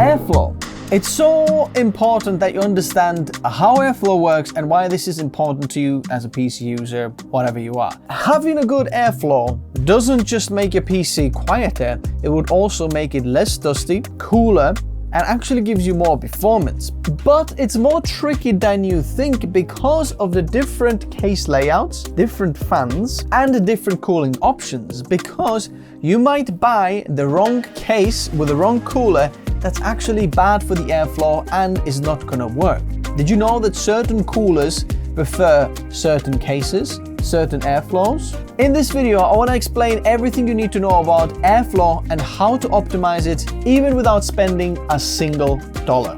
Airflow. It's so important that you understand how airflow works and why this is important to you as a PC user, whatever you are. Having a good airflow doesn't just make your PC quieter, it would also make it less dusty, cooler, and actually gives you more performance. But it's more tricky than you think because of the different case layouts, different fans, and the different cooling options, because you might buy the wrong case with the wrong cooler that's actually bad for the airflow and is not gonna work. Did you know that certain coolers prefer certain cases, certain airflows? In this video, I want to explain everything you need to know about airflow and how to optimize it even without spending a single dollar.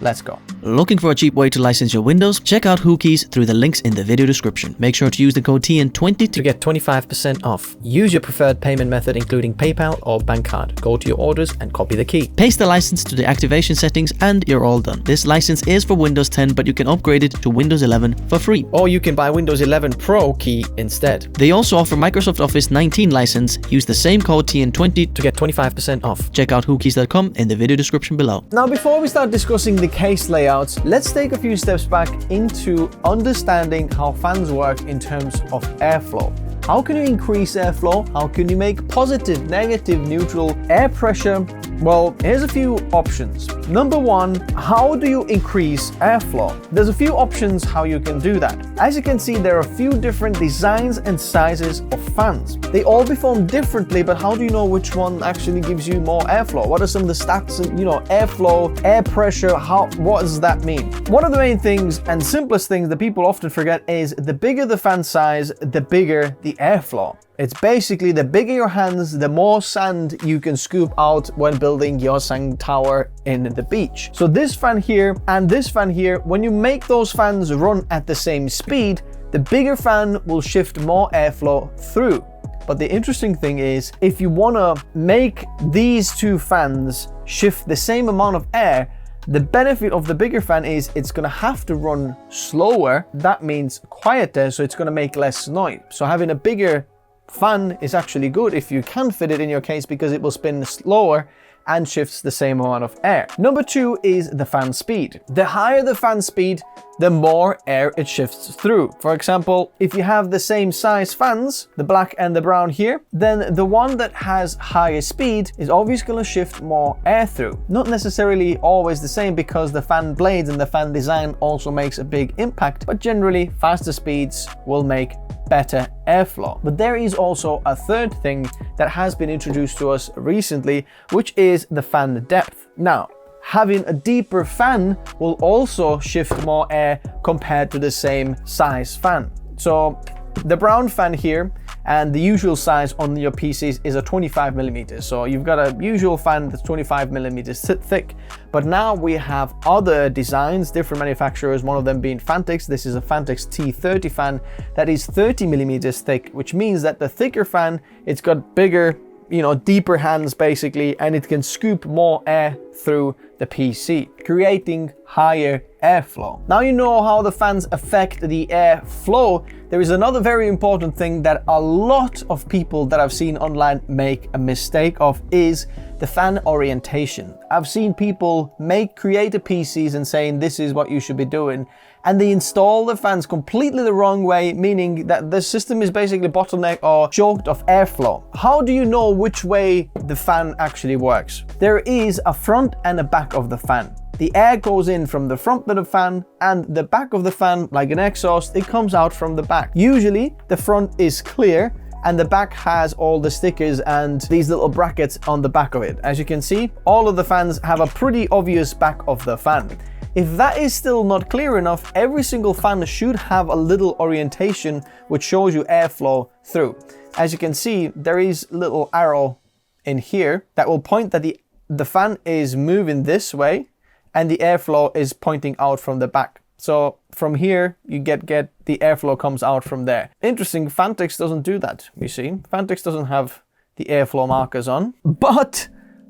Let's go. Looking for a cheap way to license your Windows? Check out Whokeys through the links in the video description. Make sure to use the code TN20 to get 25% off. Use your preferred payment method including PayPal or bank card. Go to your orders and copy the key. Paste the license to the activation settings and you're all done. This license is for Windows 10, but you can upgrade it to Windows 11 for free. Or you can buy Windows 11 Pro key instead. They also offer Microsoft Office 19 license. Use the same code TN20 to get 25% off. Check out whokeys.com in the video description below. Now, before we start discussing the case layout, let's take a few steps back into understanding how fans work in terms of airflow. How can you increase airflow? How can you make positive, negative, neutral air pressure? Well, here's a few options. Number one, how do you increase airflow? There's a few options how you can do that. As you can see, there are a few different designs and sizes of fans. They all perform differently, but how do you know which one actually gives you more airflow? What are some of the stats, airflow, air pressure, what does that mean? One of the main things and simplest things that people often forget is the bigger the fan size, the bigger the airflow. It's basically the bigger your hands, the more sand you can scoop out when building your sand tower in the beach. So this fan here and this fan here, when you make those fans run at the same speed, the bigger fan will shift more airflow through. But the interesting thing is, if you want to make these two fans shift the same amount of air, the benefit of the bigger fan is it's going to have to run slower. That means quieter, so it's going to make less noise. So having a bigger fan is actually good if you can fit it in your case because it will spin slower and shifts the same amount of air. Number two is the fan speed. The higher the fan speed, the more air it shifts through. For example, if you have the same size fans, the black and the brown here, then the one that has higher speed is obviously going to shift more air through. Not necessarily always the same because the fan blades and the fan design also makes a big impact, but generally faster speeds will make better airflow. But there is also a third thing that has been introduced to us recently, which is the fan depth. Now, having a deeper fan will also shift more air compared to the same size fan. So the brown fan here and the usual size on your PCs is a 25 millimeters. So you've got a usual fan that's 25 millimeters thick, but now we have other designs, different manufacturers, one of them being Phanteks. This is a Phanteks T30 fan that is 30 millimeters thick, which means that the thicker fan, it's got bigger, deeper hands basically, and it can scoop more air through the PC, creating higher airflow. Now you know how the fans affect the airflow. There is another very important thing that a lot of people that I've seen online make a mistake of is the fan orientation. I've seen people create PCs and saying this is what you should be doing, and they install the fans completely the wrong way, meaning that the system is basically bottlenecked or choked of airflow. How do you know which way the fan actually works? There is a front and a back of the fan. The air goes in from the front of the fan, and the back of the fan, like an exhaust, it comes out from the back. Usually the front is clear and the back has all the stickers and these little brackets on the back of it. As you can see, all of the fans have a pretty obvious back of the fan. If that is still not clear enough, every single fan should have a little orientation which shows you airflow through. As you can see, there is a little arrow in here that will point that the fan is moving this way and the airflow is pointing out from the back. So from here, you get the airflow comes out from there. Interesting, Phanteks doesn't do that, you see. Phanteks doesn't have the airflow markers on. But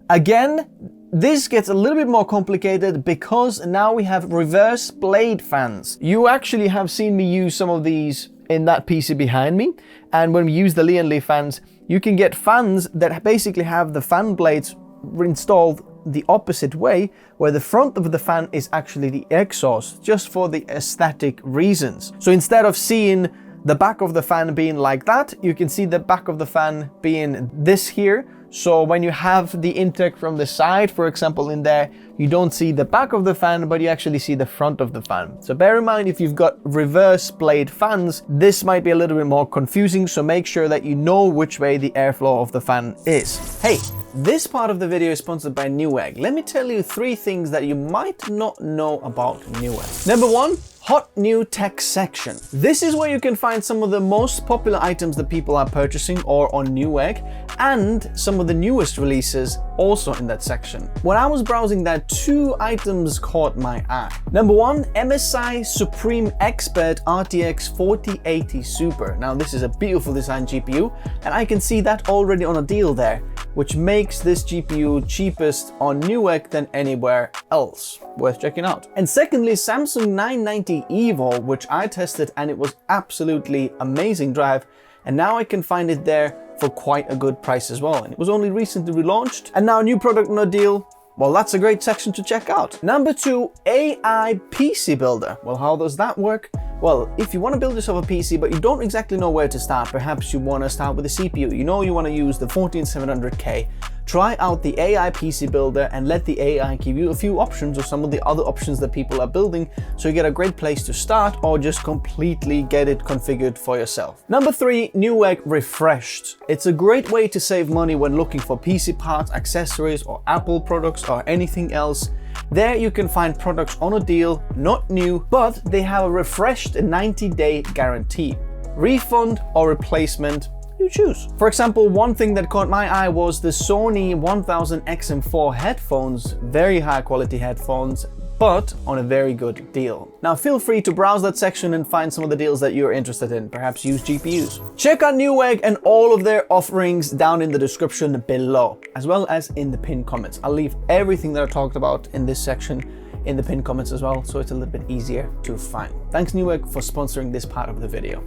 again, this gets a little bit more complicated because now we have reverse blade fans. You actually have seen me use some of these in that PC behind me. And when we use the Lian Li fans, you can get fans that basically have the fan blades installed the opposite way, where the front of the fan is actually the exhaust, just for the aesthetic reasons. So instead of seeing the back of the fan being like that, you can see the back of the fan being this here. So when you have the intake from the side, for example, in there, you don't see the back of the fan, but you actually see the front of the fan. So bear in mind, if you've got reverse blade fans, this might be a little bit more confusing. So make sure that you know which way the airflow of the fan is. Hey, this part of the video is sponsored by Newegg. Let me tell you 3 things that you might not know about Newegg. Number 1, hot new tech section. This is where you can find some of the most popular items that people are purchasing or on Newegg, and some of the newest releases also in that section. When I was browsing that, 2 items caught my eye. Number 1, MSI Supreme Expert RTX 4080 Super. Now this is a beautiful design GPU, and I can see that already on a deal there, which makes this GPU cheapest on Newegg than anywhere else. Worth checking out. And secondly, Samsung 990 EVO, which I tested, and it was absolutely amazing drive, and now I can find it there for quite a good price as well. And it was only recently relaunched, and now a new product on a deal. Well, that's a great section to check out. Number 2, AI PC Builder. Well, how does that work? Well, if you want to build yourself a PC, but you don't exactly know where to start, perhaps you want to start with a CPU, you know you want to use the 14700K, try out the AI PC Builder and let the AI give you a few options of some of the other options that people are building, so you get a great place to start, or just completely get it configured for yourself. Number 3, Newegg Refreshed. It's a great way to save money when looking for PC parts, accessories, or Apple products, or anything else. There you can find products on a deal, not new, but they have a refreshed 90-day guarantee. Refund or replacement, you choose. For example, one thing that caught my eye was the Sony 1000 XM4 headphones, very high quality headphones, but on a very good deal. Now feel free to browse that section and find some of the deals that you're interested in, perhaps used GPUs. Check out Newegg and all of their offerings down in the description below, as well as in the pinned comments. I'll leave everything that I talked about in this section in the pinned comments as well, so it's a little bit easier to find. Thanks Newegg for sponsoring this part of the video.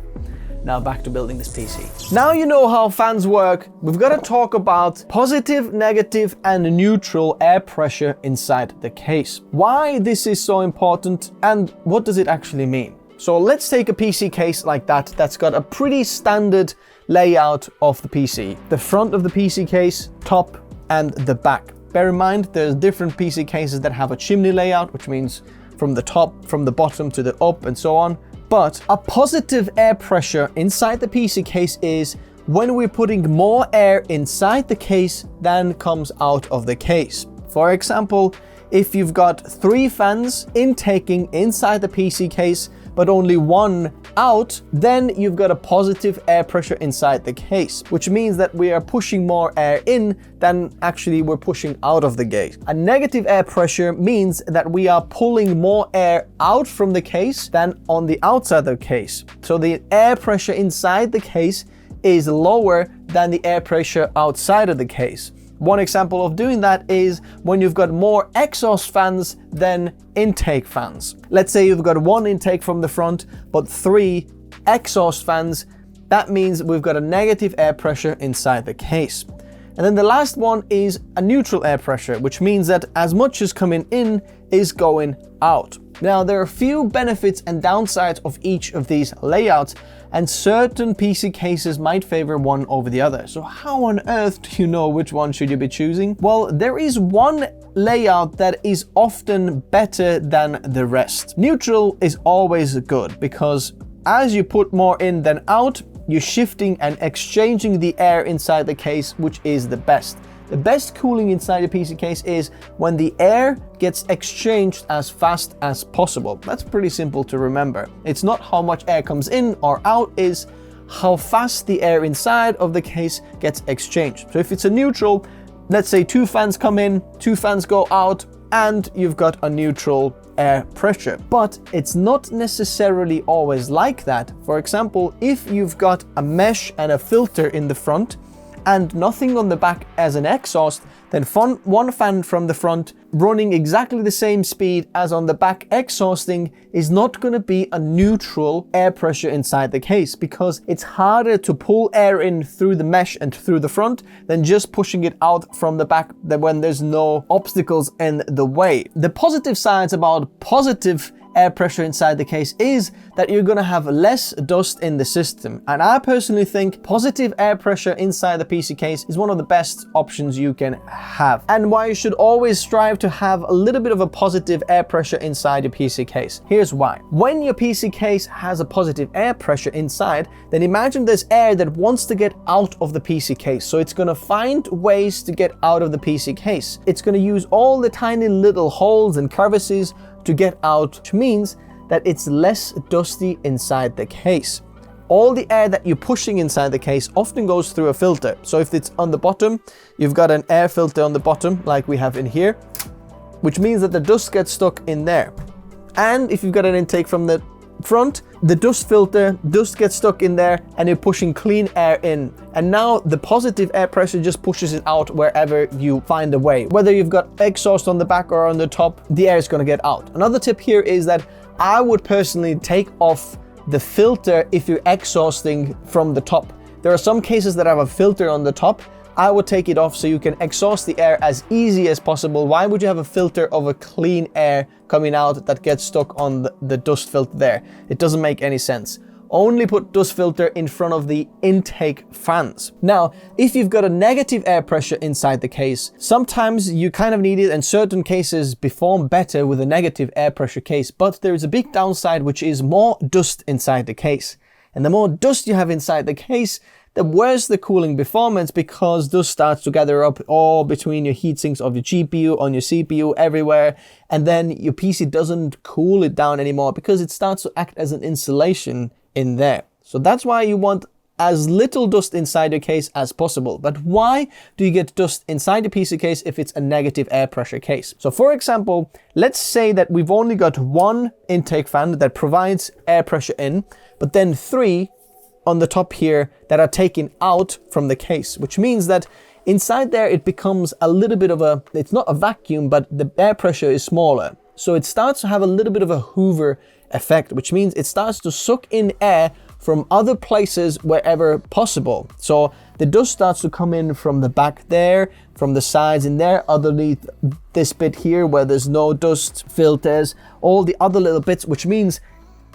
Now back to building this PC. Now you know how fans work, we've got to talk about positive, negative, and neutral air pressure inside the case. Why this is so important and what does it actually mean? So let's take a PC case like that, that's got a pretty standard layout of the PC. The front of the PC case, top, and the back. Bear in mind, there's different PC cases that have a chimney layout, which means from the top, from the bottom to the up, and so on. But a positive air pressure inside the PC case is when we're putting more air inside the case than comes out of the case. For example, if you've got 3 fans intaking inside the PC case, but only 1 out, then you've got a positive air pressure inside the case, which means that we are pushing more air in than actually we're pushing out of the case. A negative air pressure means that we are pulling more air out from the case than on the outside of the case. So the air pressure inside the case is lower than the air pressure outside of the case. One example of doing that is when you've got more exhaust fans than intake fans. Let's say you've got 1 intake from the front, but 3 exhaust fans. That means we've got a negative air pressure inside the case. And then the last one is a neutral air pressure, which means that as much as coming in is going out. Now, there are a few benefits and downsides of each of these layouts, and certain PC cases might favor one over the other. So how on earth do you know which one should you be choosing? Well, there is one layout that is often better than the rest. Neutral is always good because as you put more in than out, you're shifting and exchanging the air inside the case, which is the best. The best cooling inside a PC case is when the air gets exchanged as fast as possible. That's pretty simple to remember. It's not how much air comes in or out, is how fast the air inside of the case gets exchanged. So if it's a neutral, let's say 2 fans come in, 2 fans go out, and you've got a neutral air pressure. But it's not necessarily always like that. For example, if you've got a mesh and a filter in the front, and nothing on the back as an exhaust, then one fan from the front running exactly the same speed as on the back exhausting is not going to be a neutral air pressure inside the case, because it's harder to pull air in through the mesh and through the front than just pushing it out from the back when there's no obstacles in the way. The positive sides about positive air pressure inside the case is that you're going to have less dust in the system. And I personally think positive air pressure inside the PC case is one of the best options you can have, and why you should always strive to have a little bit of a positive air pressure inside your PC case. Here's why. When your PC case has a positive air pressure inside, then imagine there's air that wants to get out of the PC case. So it's going to find ways to get out of the PC case. It's going to use all the tiny little holes and crevices to get out, which means that it's less dusty inside the case. All the air that you're pushing inside the case often goes through a filter. So if it's on the bottom, you've got an air filter on the bottom like we have in here, which means that the dust gets stuck in there. And if you've got an intake from the front, the dust filter, dust gets stuck in there and you're pushing clean air in. And now the positive air pressure just pushes it out wherever you find a way. Whether you've got exhaust on the back or on the top, the air is going to get out. Another tip here is that I would personally take off the filter if you're exhausting from the top. There are some cases that have a filter on the top. I would take it off so you can exhaust the air as easy as possible. Why would you have a filter of a clean air coming out that gets stuck on the dust filter there? It doesn't make any sense. Only put dust filter in front of the intake fans. Now, if you've got a negative air pressure inside the case, sometimes you kind of need it, and certain cases perform better with a negative air pressure case, but there is a big downside, which is more dust inside the case. And the more dust you have inside the case, the worse the cooling performance, because dust starts to gather up all between your heat sinks of your GPU, on your CPU, everywhere, and then your PC doesn't cool it down anymore because it starts to act as an insulation in there. So that's why you want as little dust inside your case as possible. But why do you get dust inside the PC case if it's a negative air pressure case? So for example, let's say that we've only got one intake fan that provides air pressure in, but then 3 on the top here that are taken out from the case, which means that inside there it becomes a little bit of it's not a vacuum, but the air pressure is smaller. So it starts to have a little bit of a Hoover effect, which means it starts to suck in air from other places wherever possible. So the dust starts to come in from the back there, from the sides in there, underneath this bit here where there's no dust filters, all the other little bits, which means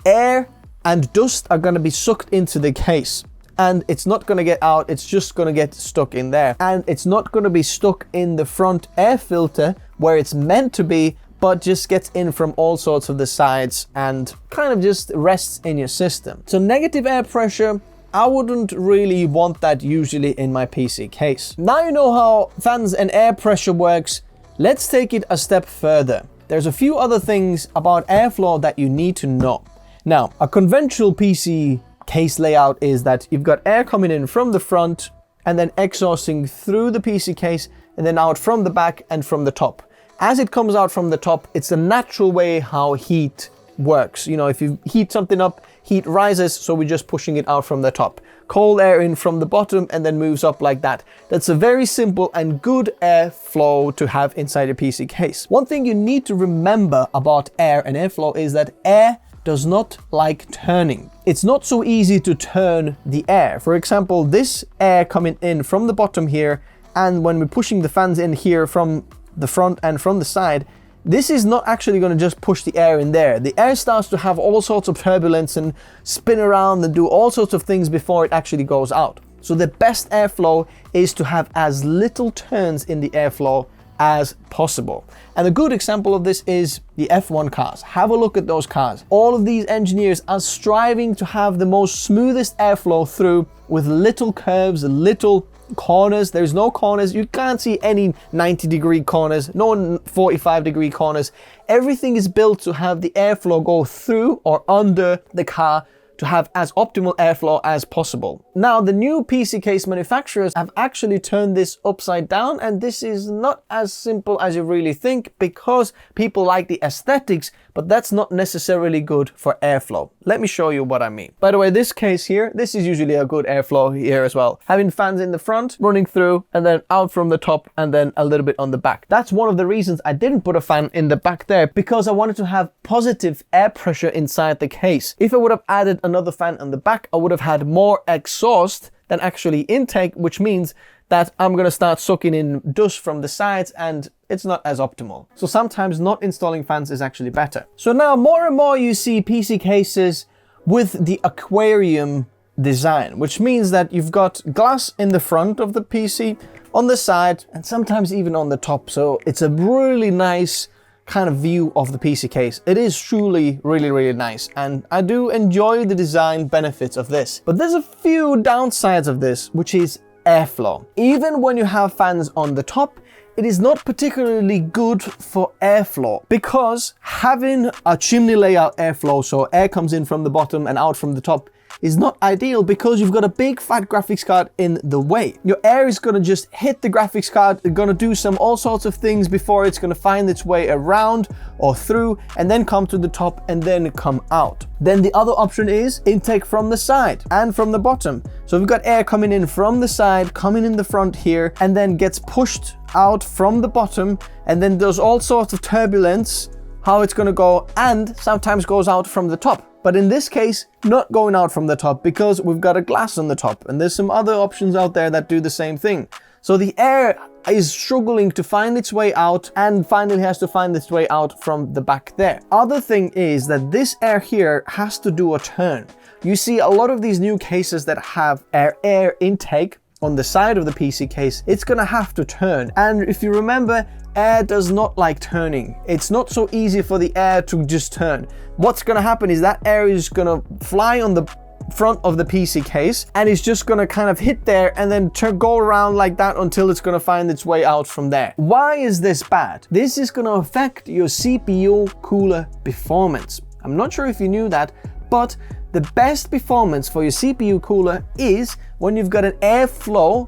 air and dust are going to be sucked into the case. And it's not going to get out, it's just going to get stuck in there. And it's not going to be stuck in the front air filter where it's meant to be, but just gets in from all sorts of the sides and kind of just rests in your system. So negative air pressure, I wouldn't really want that usually in my PC case. Now you know how fans and air pressure works, let's take it a step further. There's a few other things about airflow that you need to know. Now, a conventional PC case layout is that you've got air coming in from the front and then exhausting through the PC case and then out from the back and from the top. As it comes out from the top, it's a natural way how heat works. You know, if you heat something up, heat rises, so we're just pushing it out from the top. Cold air in from the bottom and then moves up like that. That's a very simple and good airflow to have inside a PC case. One thing you need to remember about air and airflow is that air does not like turning. It's not so easy to turn the air. For example, this air coming in from the bottom here, and when we're pushing the fans in here from the front and from the side, this is not actually going to just push the air in there. The air starts to have all sorts of turbulence and spin around and do all sorts of things before it actually goes out. So the best airflow is to have as little turns in the airflow as possible. And a good example of this is the F1 cars. Have a look at those cars. All of these engineers are striving to have the most smoothest airflow through, with little curves, little corners. There's no corners. You can't see any 90-degree corners, no 45-degree corners. Everything is built to have the airflow go through or under the car to have as optimal airflow as possible. Now, the new PC case manufacturers have actually turned this upside down, and this is not as simple as you really think, because people like the aesthetics, but that's not necessarily good for airflow. Let me show you what I mean. By the way, this case here, this is usually a good airflow here as well. Having fans in the front, running through, and then out from the top, and then a little bit on the back. That's one of the reasons I didn't put a fan in the back there, because I wanted to have positive air pressure inside the case. If I would have added another fan on the back, I would have had more exhaust than actually intake, which means that I'm gonna start sucking in dust from the sides, and it's not as optimal. So sometimes not installing fans is actually better. So now more and more you see PC cases with the aquarium design, which means that you've got glass in the front of the PC, on the side, and sometimes even on the top. So it's a really nice kind of view of the PC case. It is truly really nice, and I do enjoy the design benefits of this. But there's a few downsides of this, which is airflow. Even when you have fans on the top, it is not particularly good for airflow, because having a chimney layout airflow, so air comes in from the bottom and out from the top, is not ideal, because you've got a big fat graphics card in the way. Your air is gonna just hit the graphics card, it's gonna do all sorts of things before it's gonna find its way around or through, and then come to the top and then come out. Then the other option is intake from the side and from the bottom. So we've got air coming in from the side, coming in the front here, and then gets pushed out from the bottom, and then there's all sorts of turbulence, how it's gonna go, and sometimes goes out from the top. But in this case, not going out from the top, because we've got a glass on the top, and there's some other options out there that do the same thing. So the air is struggling to find its way out, and finally has to find its way out from the back there. Other thing is that this air here has to do a turn. You see a lot of these new cases that have air intake on the side of the PC case, it's gonna have to turn. And if you remember, air does not like turning. It's not so easy for the air to just turn. What's gonna happen is that air is gonna fly on the front of the PC case, and it's just gonna kind of hit there and then go around like that until it's gonna find its way out from there. Why is this bad? This is gonna affect your CPU cooler performance. I'm not sure if you knew that, but the best performance for your CPU cooler is when you've got an airflow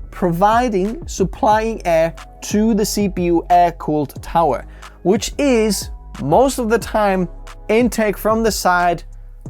supplying air to the CPU air-cooled tower, which is most of the time intake from the side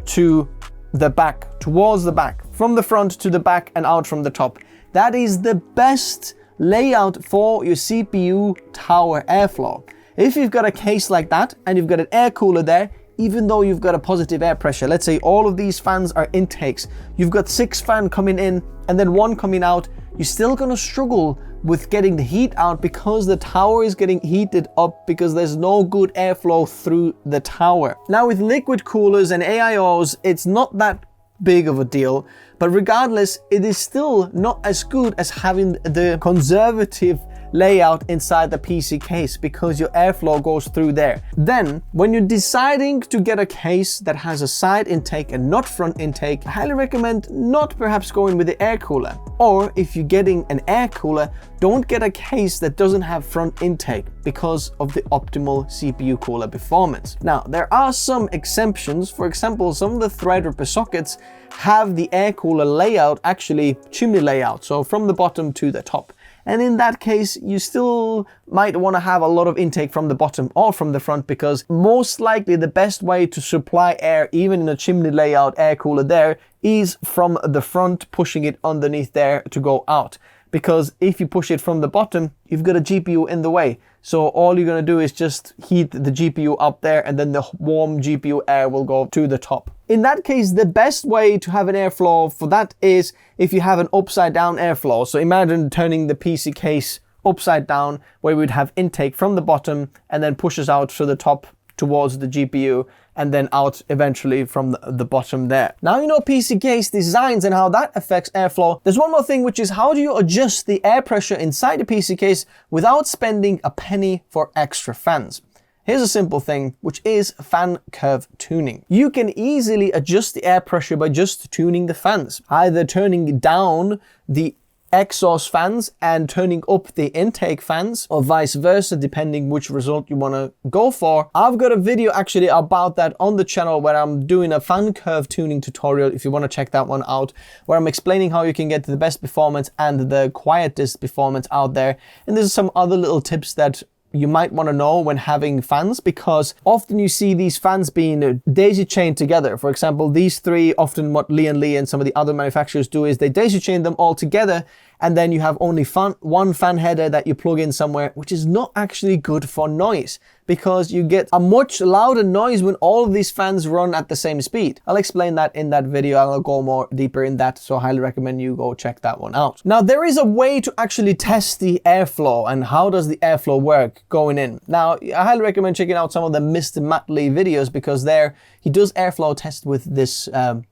to the back, towards the back, from the front to the back and out from the top. That is the best layout for your CPU tower airflow. If you've got a case like that and you've got an air cooler there, even though you've got a positive air pressure, let's say all of these fans are intakes, you've got 6 fans coming in and then 1 coming out, you're still gonna struggle with getting the heat out, because the tower is getting heated up because there's no good airflow through the tower. Now with liquid coolers and AIOs, it's not that big of a deal, but regardless, it is still not as good as having the conservative layout inside the PC case, because your airflow goes through there. Then when you're deciding to get a case that has a side intake and not front intake, I highly recommend not perhaps going with the air cooler. Or if you're getting an air cooler, don't get a case that doesn't have front intake, because of the optimal CPU cooler performance. Now there are some exemptions. For example, some of the Threadripper sockets have the air cooler layout actually chimney layout, so from the bottom to the top. And in that case, you still might want to have a lot of intake from the bottom or from the front, because most likely the best way to supply air, even in a chimney layout air cooler there, is from the front, pushing it underneath there to go out. Because if you push it from the bottom, you've got a GPU in the way. So all you're going to do is just heat the GPU up there, and then the warm GPU air will go to the top. In that case, the best way to have an airflow for that is if you have an upside down airflow. So imagine turning the PC case upside down, where we'd have intake from the bottom and then pushes out to the top towards the GPU, and then out eventually from the bottom there. Now you know PC case designs and how that affects airflow. There's one more thing, which is how do you adjust the air pressure inside the PC case without spending a penny for extra fans? Here's a simple thing, which is fan curve tuning. You can easily adjust the air pressure by just tuning the fans, either turning down the exhaust fans and turning up the intake fans, or vice versa, depending which result you want to go for. I've got a video actually about that on the channel where I'm doing a fan curve tuning tutorial, if you want to check that one out, where I'm explaining how you can get the best performance and the quietest performance out there. And there's some other little tips that you might want to know when having fans, because often you see these fans being daisy chained together. For example, these three, often what Lee & Lee and some of the other manufacturers do is they daisy chain them all together, and then you have only one fan header that you plug in somewhere, which is not actually good for noise, because you get a much louder noise when all of these fans run at the same speed. I'll explain that in that video. I'll go more deeper in that, so I highly recommend you go check that one out. Now, there is a way to actually test the airflow and how does the airflow work going in. Now, I highly recommend checking out some of the Mr. Matt Lee videos, because there he does airflow test with this kind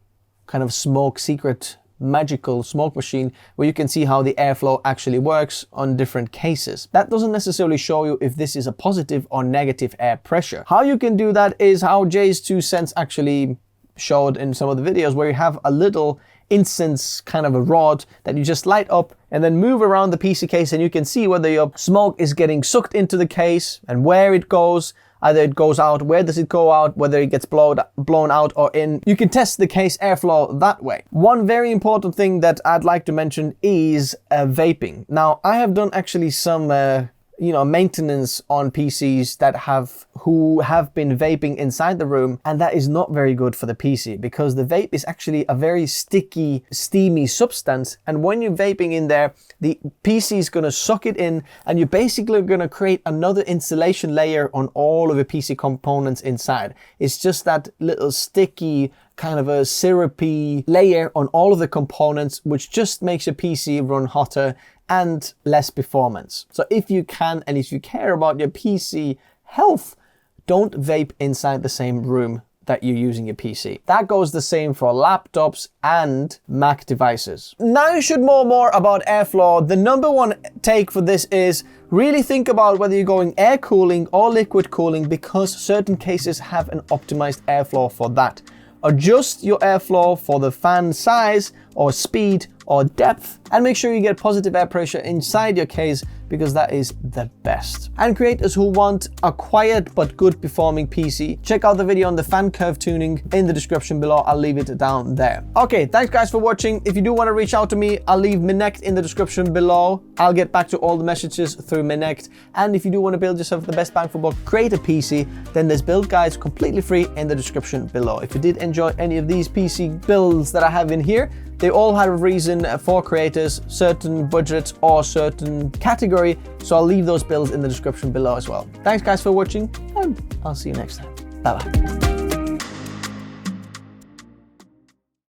of smoke secret magical smoke machine, where you can see how the airflow actually works on different cases. That doesn't necessarily show you if this is a positive or negative air pressure. How you can do that is how Jay's 2 cents actually showed in some of the videos, where you have a little incense kind of a rod that you just light up and then move around the PC case, and you can see whether your smoke is getting sucked into the case and where it goes. Either it goes out, where does it go out, whether it gets blown out or in. You can test the case airflow that way. One very important thing that I'd like to mention is vaping. Now, I have done actually some maintenance on PCs who have been vaping inside the room, and that is not very good for the PC, because the vape is actually a very sticky, steamy substance, and when you're vaping in there, the PC is going to suck it in, and you're basically going to create another insulation layer on all of the PC components inside. It's just that little sticky, kind of a syrupy layer on all of the components, which just makes your PC run hotter and less performance. So if you can, and if you care about your PC health, don't vape inside the same room that you're using your PC. That goes the same for laptops and Mac devices. Now you should know more about airflow. The number one take for this is really think about whether you're going air cooling or liquid cooling, because certain cases have an optimized airflow for that. Adjust your airflow for the fan size or speed or depth, and make sure you get positive air pressure inside your case, because that is the best. And creators who want a quiet but good performing PC, check out the video on the fan curve tuning in the description below. I'll leave it down there. Okay, thanks guys for watching. If you do want to reach out to me, I'll leave Minect in the description below. I'll get back to all the messages through Minect. And if you do want to build yourself the best bang for buck, create a PC, then there's build guides completely free in the description below. If you did enjoy any of these PC builds that I have in here, they all have a reason for creators, certain budgets or certain category, so I'll leave those builds in the description below as well. Thanks guys for watching, and I'll see you next time. Bye bye.